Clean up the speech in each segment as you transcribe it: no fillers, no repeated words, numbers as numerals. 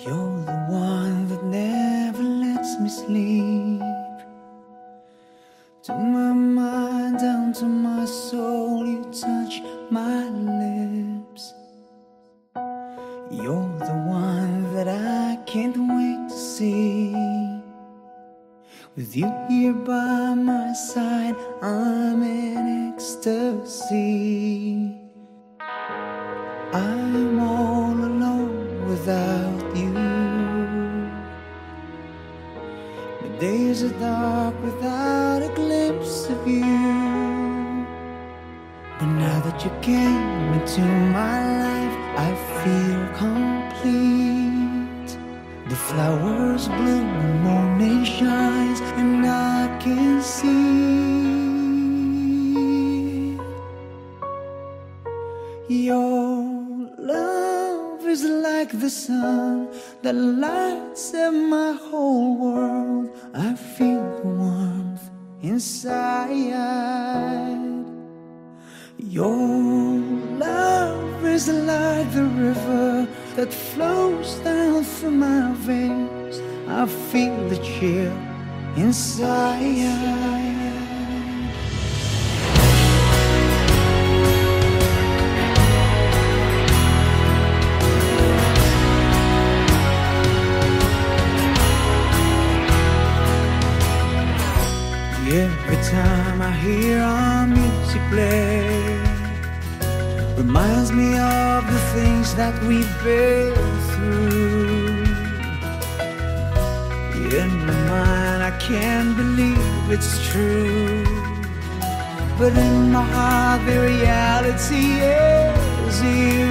You're the one that never lets me sleep. To my mind, down to my soul, you touch my lips. You're the one that I can't wait to see. With you here by my side, I'm in ecstasy. I'm all alone without you. My days are dark without a glimpse of you. But now that you came into my life, I feel complete. The flowers bloom, the morning shines, and I can see your love is like the sun that lights up my whole world. I feel the warmth inside. Your love is like the river that flows down through my veins. I feel the chill inside. Every time I hear our music play, reminds me of the things that we've been through. In my mind I can't believe it's true, but in my heart the reality is you.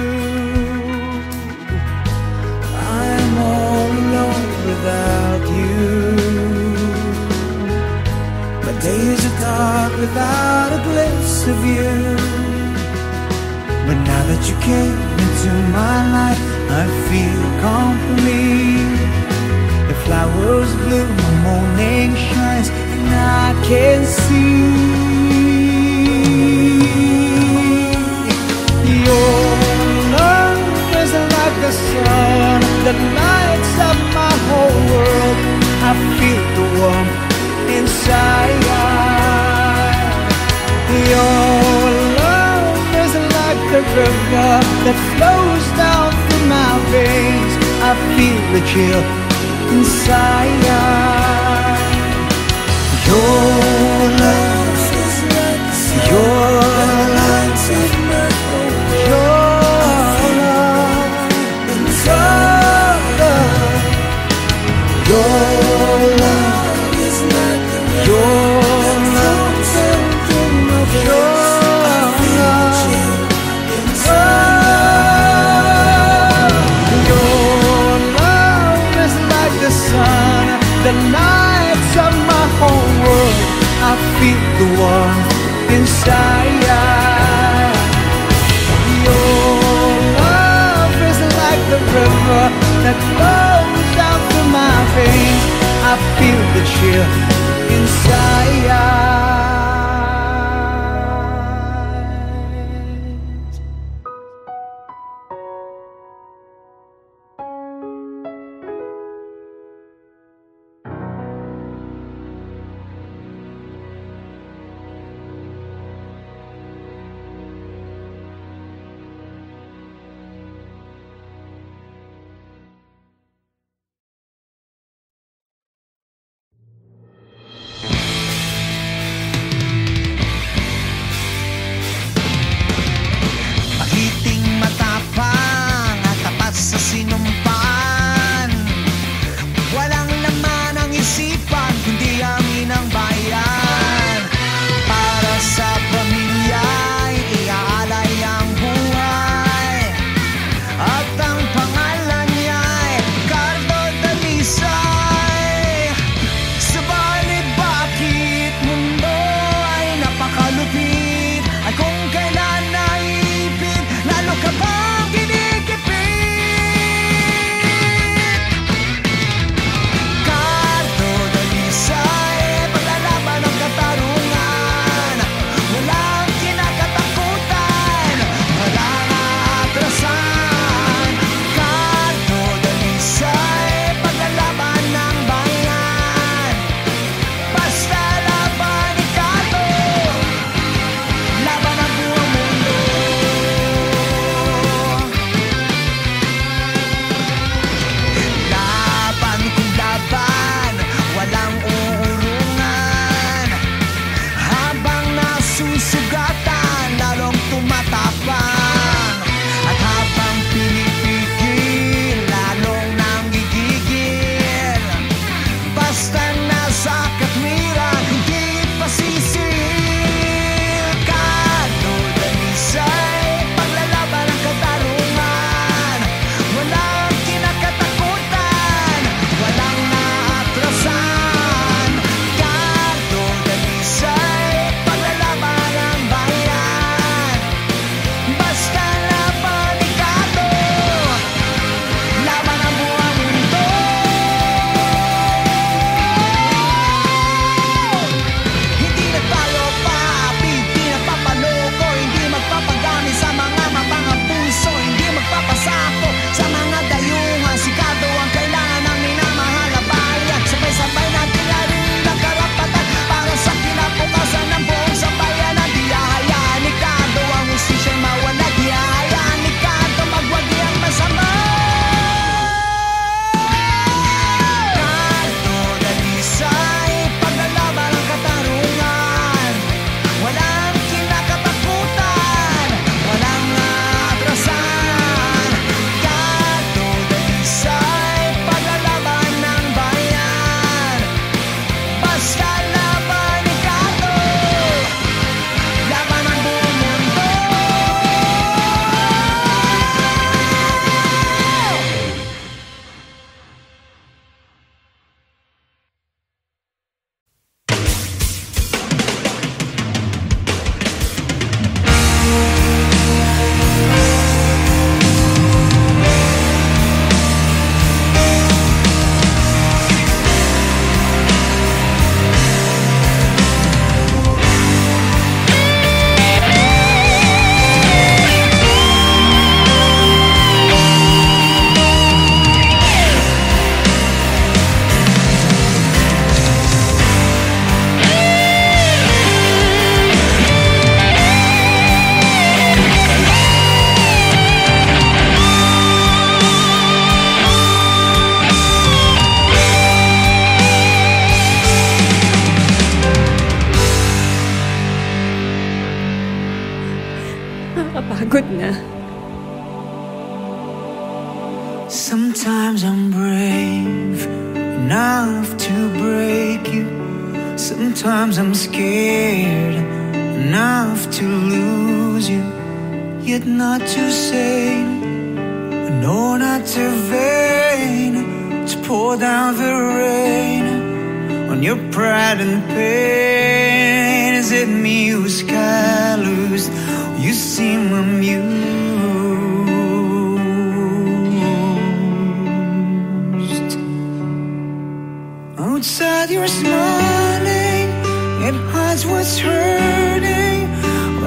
I'm all alone without you. My days are dark without a glimpse of you. But now that you came into my life, I feel complete. The flowers bloom, the morning shines, and I can see your love is like the sun that lights up my whole world. I feel the warmth inside. Your love is like the river that flows down through my veins. I feel the chill inside. Your love is like your light in my home. Your love inside. Your love is like the river. Your the lights of my whole world. I feel the warmth inside. Your love is like the river that flows down through my veins. I feel the chill inside. Good na. Sometimes I'm brave enough to break you. Sometimes I'm scared enough to lose you. Yet not too sane, no, not too vain to pour down the rain on your pride and pain. Is it me who's callous? You seem amused. Outside you're smiling, it hides what's hurting.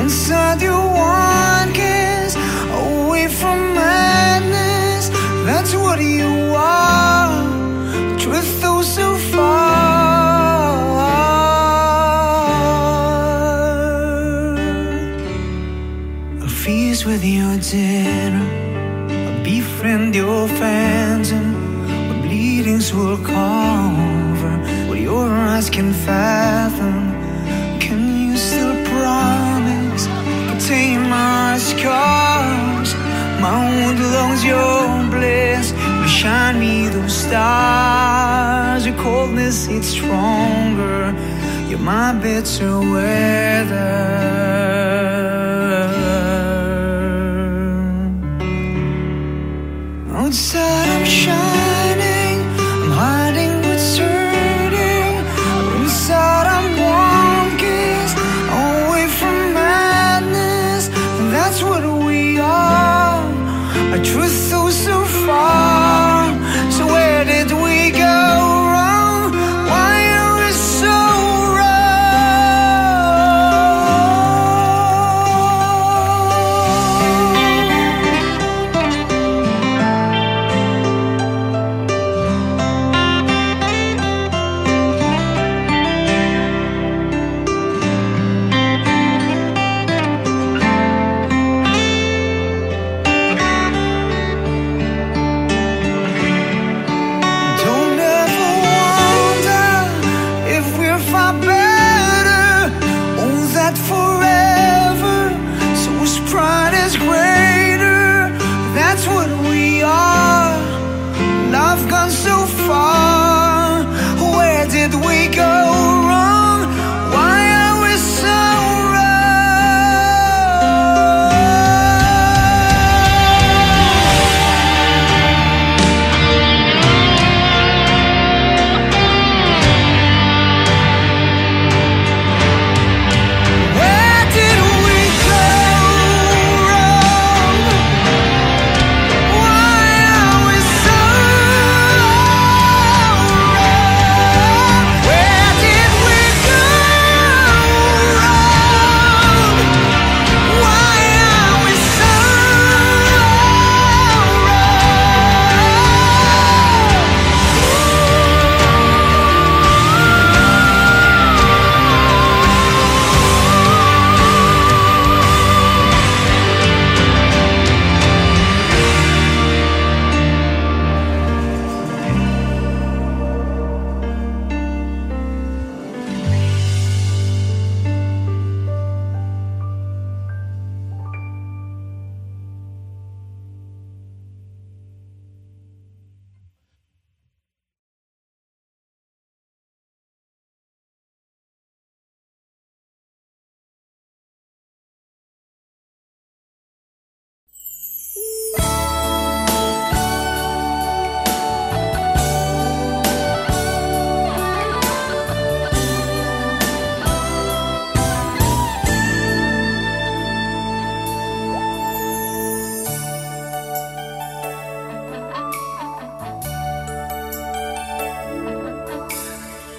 Inside you one kiss away from madness. That's what you are. The truth though so far. I'll feast with your dinner, I'll befriend your phantom. My bleedings will cover what your eyes can fathom. Can you still promise? Contain my scars, my wound lungs, your bliss. You shine me those stars. Your coldness, it's stronger. You're my bitter weather. Outside I'm shining, I'm hiding what's hurting. Inside I'm one kiss away from madness. That's what we are. Our truth though so far. So where did we go wrong? Why are we so so far? Where did we go wrong? Why are we so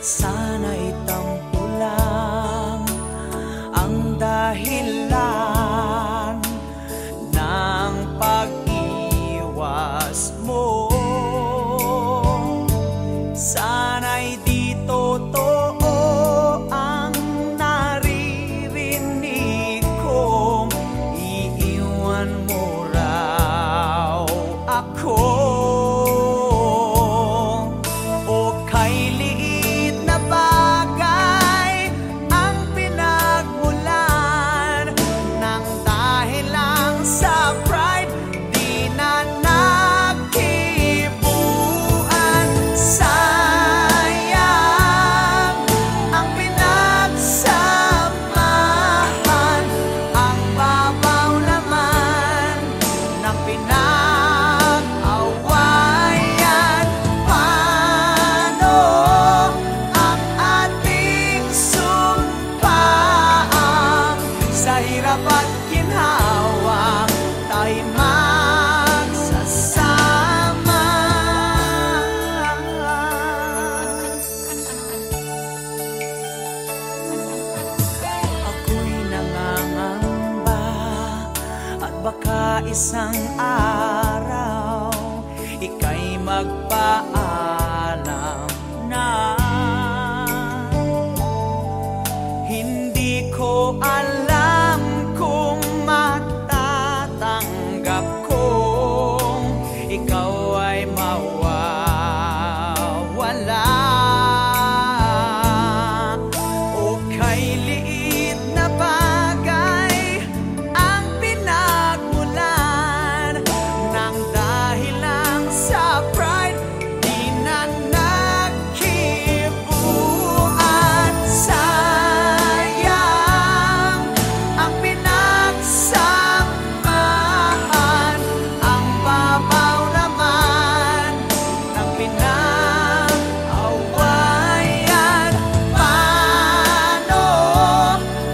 Sana'y tampo lang ang dahilan ng pag-iwas mo. Sana'y di totoo ang naririnig kong iiwan mo raw ako. O kay liit na ba isang araw ika'y magpaalam na. Hindi ko alam kung matatanggap kong ikaw ay mawawala. O kay liit na bagay ang pinagmulan ng dahil lang sa pride di na nagkibuan. Sayang ang pinagsamahan, ang babaw naman ng pinag-awayan. Paano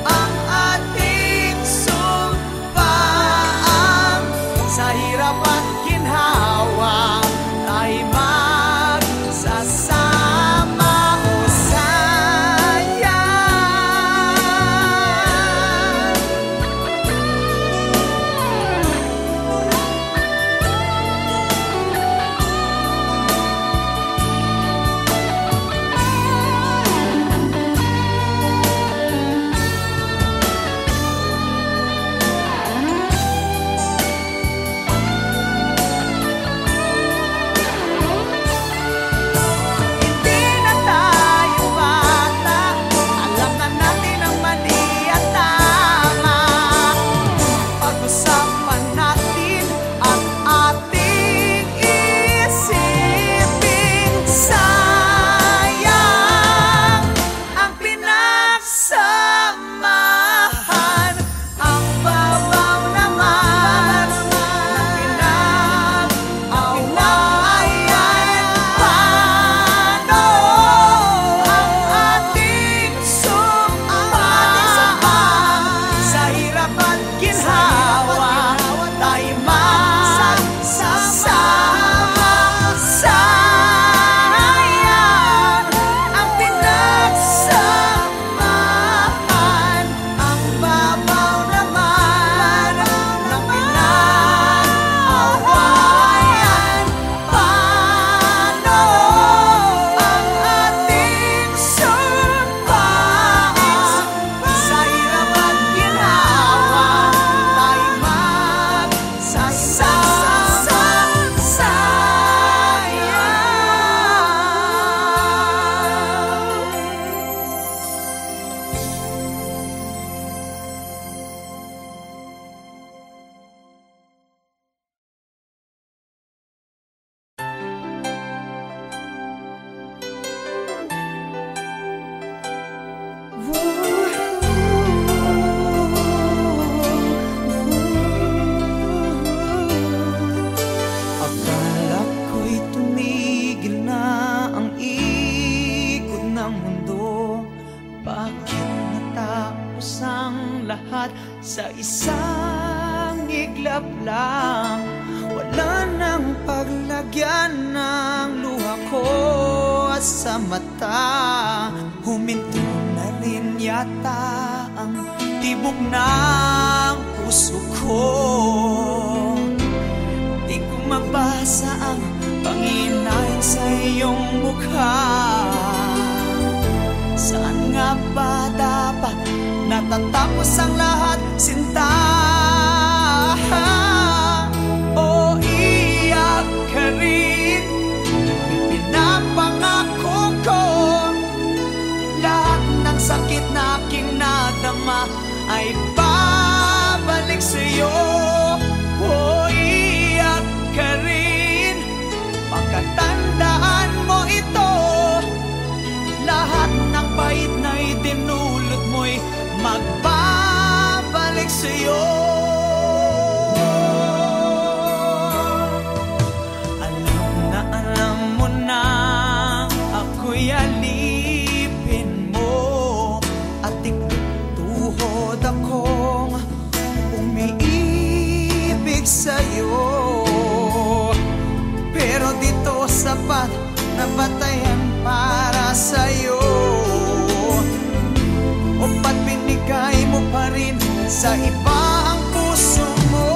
ang ating sumpaan? Sa hirap at ginhawa tayo magsasama. O sayang hindi na tayo bata, alam na natin ang mali at tama. Pag-usapan natin at ating isipin. Sayang ang pinagsamahan, ang babaw naman ng pinag-awayan. Paano ang ating sumpaan? Sa hirap at ginhawa tayo magsasama. Sayang ang pinagsamahan, ang babaw naman ng pinag-awayan. Paano ang ating sumpaan? Sa hirap at ginhawa tayo magsasama. Akala ko'y tumigil na ang ikot ng mundo. Bakit natapos ang lahat sa isang iglap lang? Wala nang paglagyan ng luha ko sa mata. Huminto na rin yata ang tibok ng puso ko. Di ko mabasa ang panghinay sa iyong mukha. Saan nga ba dapat natatapos ang lahat, sinta? O iyak ka rin, pinapangako ko lahat ng sakit na aking nadama ay babalik sa'yo. O iyak ka rin, pagkatandaan mo ito, lahat ng pait na idinulot mo'y magbabalik sa'yo. Alam mo na ako'y alipin mo at tuhod akong umiibig sa'yo. Pero dito sapat na batayan para sa'yo. O ba't binigay mo pa rin sa iba ang puso mo?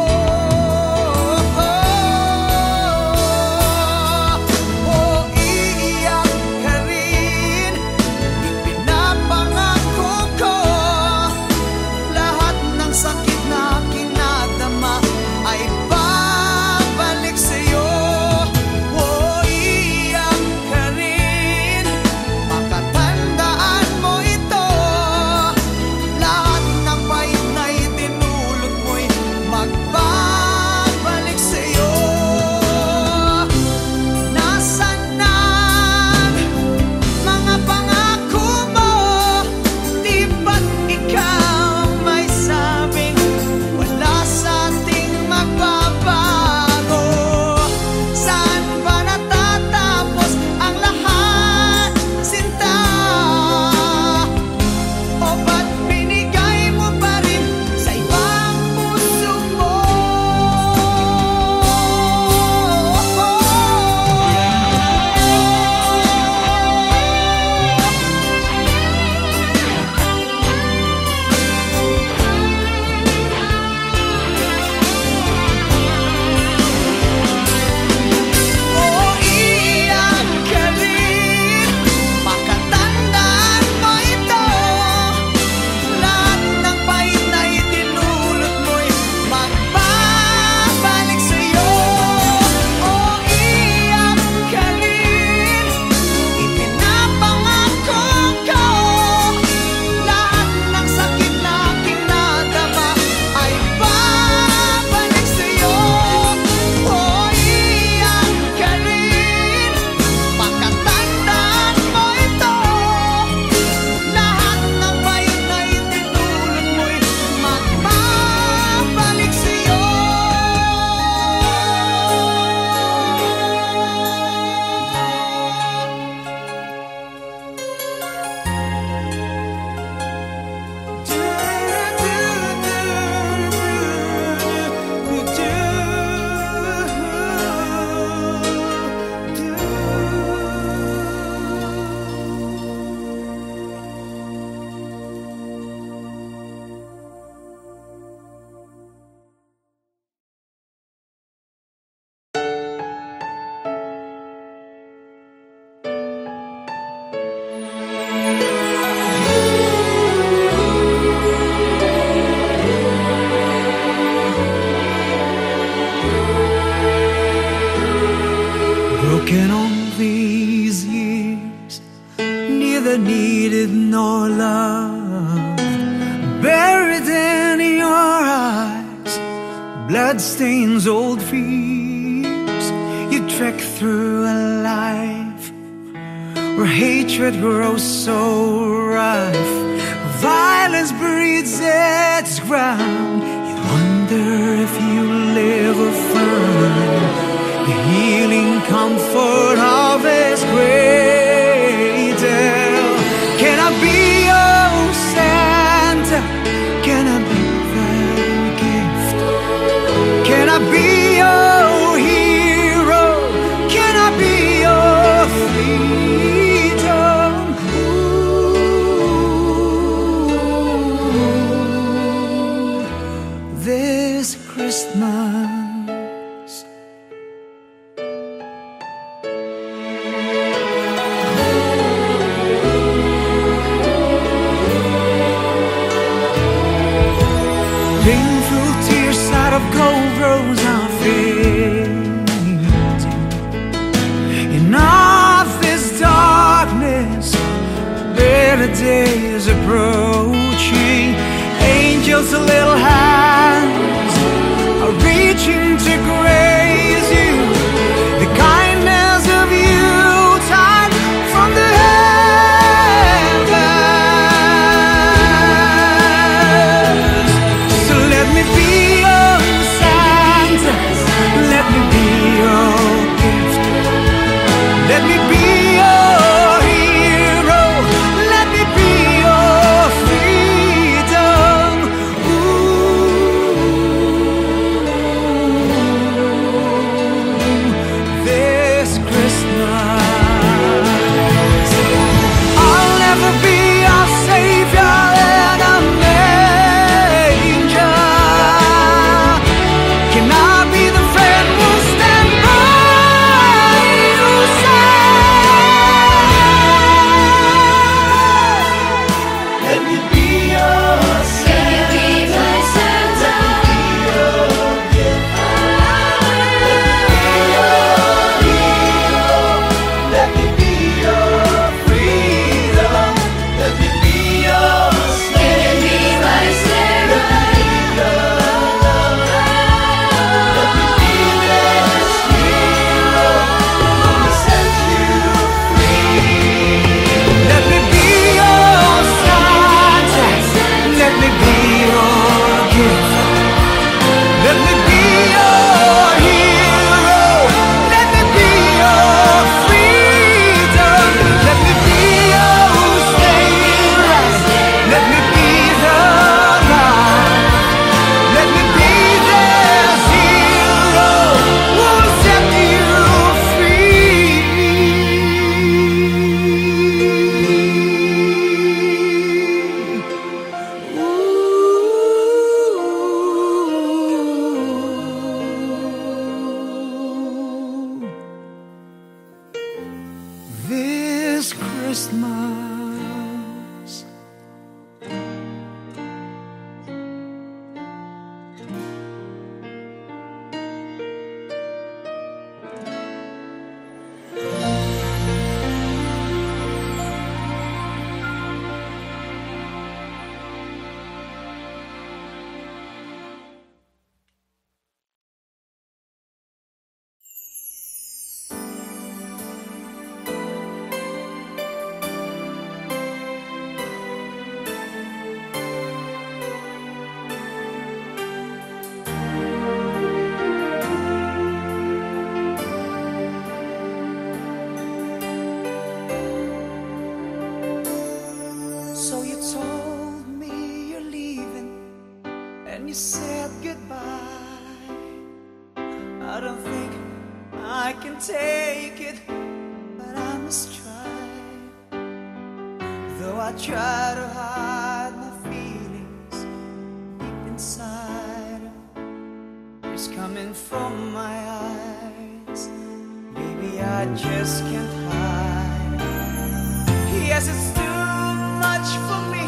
neither needed nor loved, buried in your eyes, blood stains, old fears. You trek through a life where hatred grows so rife, violence breeds its ground. You wonder if you live or find the healing comfort of His cradle. Can I be your Santa? Can I be that gift? Can I be your hero? Can I be your freedom? Ooh, this Christmas. Painful tears out of cold rose are fading. In all this darkness, better days approaching. Angels' little hands are reaching to grace you. The kindness of you tide from the heavens. So let me be your Santa, let me be your gift, let me be your hero, let me be your freedom. Ooh, this Christmas I'll never be your savior in a manger. Can I be the friend who'll stand by your side? Let me be your Santa, be my Santa, be your gift. Let me be your freedom. Let me be your slave. Be my Sarah. Let me be this hero who will set you free. Let me be your Santa. Let me be your gift. Let me be your hero. Let me be your freedom. Let me be your savior. Let me be the light. Let me be this hero who will set you free. Ooh, this Christmas So you told me you're leaving and you said goodbye. I don't think I can take it, but I must try. Though I try to hide my feelings deep inside, tears coming from my eyes. Baby, I just can't hide. Yes, it's too much for me.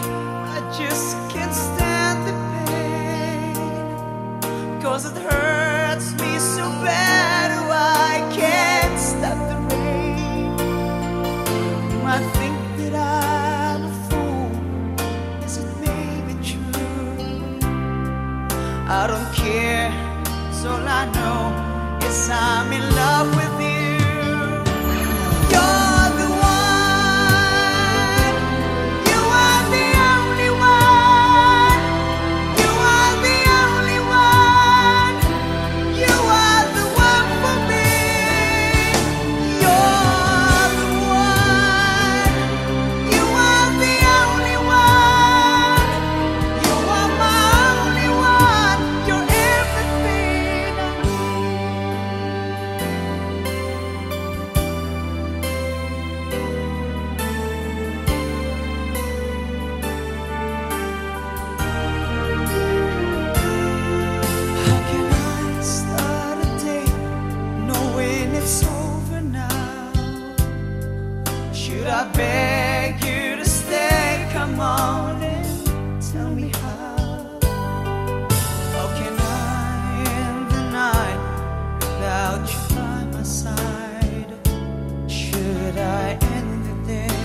I just can't stand the pain, 'cause it hurts me so bad. Oh, I can't stop the rain. I think that I I'm in love with you. You're the one. You are the only one. You are the only one. You are the one for me. You're the one. You are the only one. You are my only one. You're everything I How can I start a day knowing it's over now? Should I beg you to stay? Come on and tell me how. How can I end the night without you by my side? Should I end the day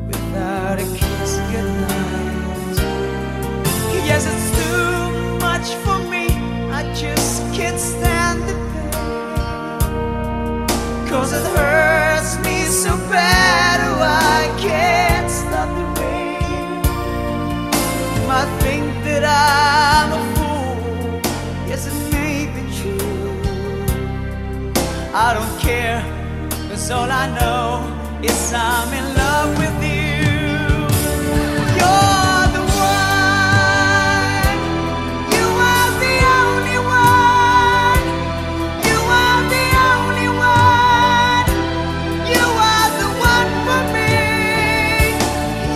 without a kiss goodnight? Yes, it's too much for me. I just can't stand the pain, 'cause it hurts me so bad. Oh, I can't stop the rain. You might think that I'm a fool. Yes, it may be true. I don't care, 'cause all I know is I'm in love with you. You're the one. You are the only one. You are the only one. You are the one for me.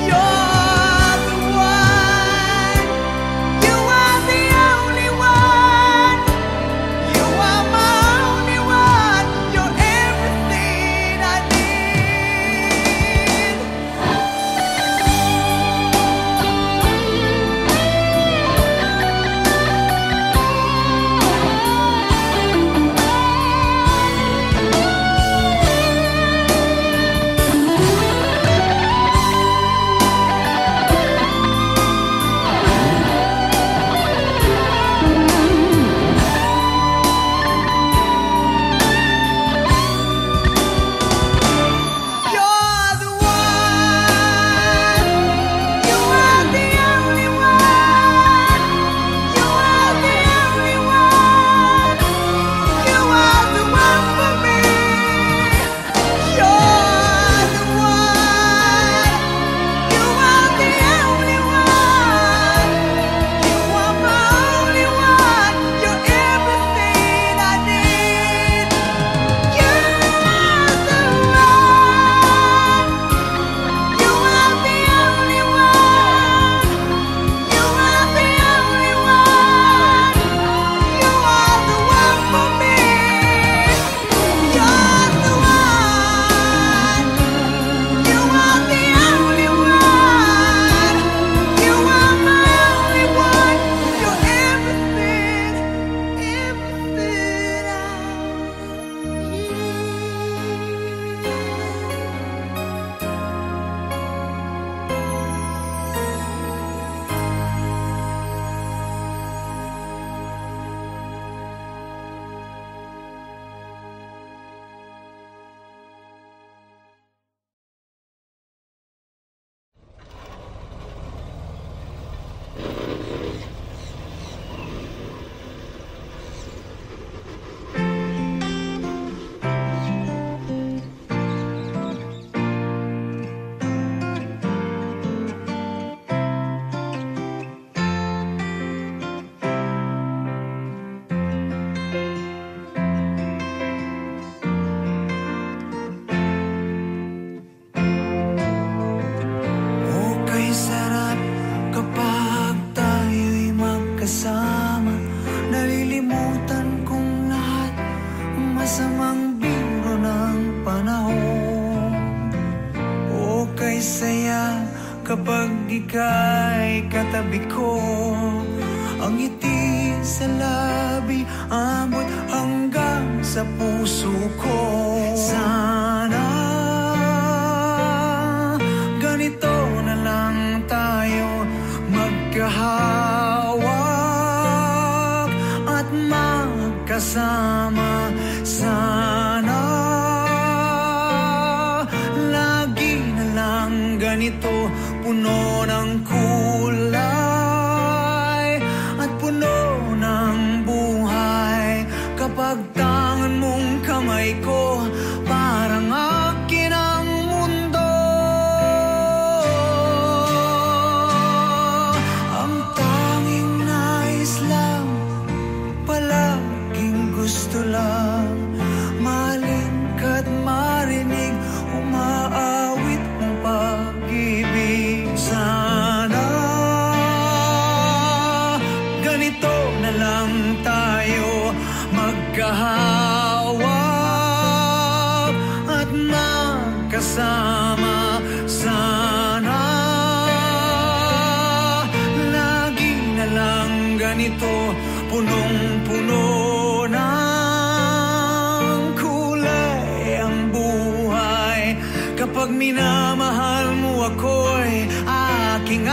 You're the one. You are the only one. You are my only one. You're everything I need. You're the one. You are the only one. You are the only one. You are the one for me. You're the one. You are the only one. You are my only one. You're everything I need. You're the one. You are the only one. You are the only one. You are the one for me. You're the one. You are the only one. You are my only one. You're everything, everything I Okay, sarap kapag tayo'y magkasama. Nalilimutan kong lahat ang masamang biro ng panahon. Okay, saya kapag ika'y katabi ko. Ang ngiti sa labi abot hanggang sa puso ko. Sana ganito na lang tayo magkahawak at magkasama. ganito, puno ng kulay at puno ng buhay. Kapag tangan mong kamay ko, parang akin ang mundo. Ang tanging nais lang, palaging gusto lang, mahalin ka't marinig, umaawit ng pag-ibig. Sana ganito na lang tayo, magkahawak at magkasama. Sana lagi na lang ganito, punong-puno ng kulay ang buhay. Kapag minamahal mo ako'y aking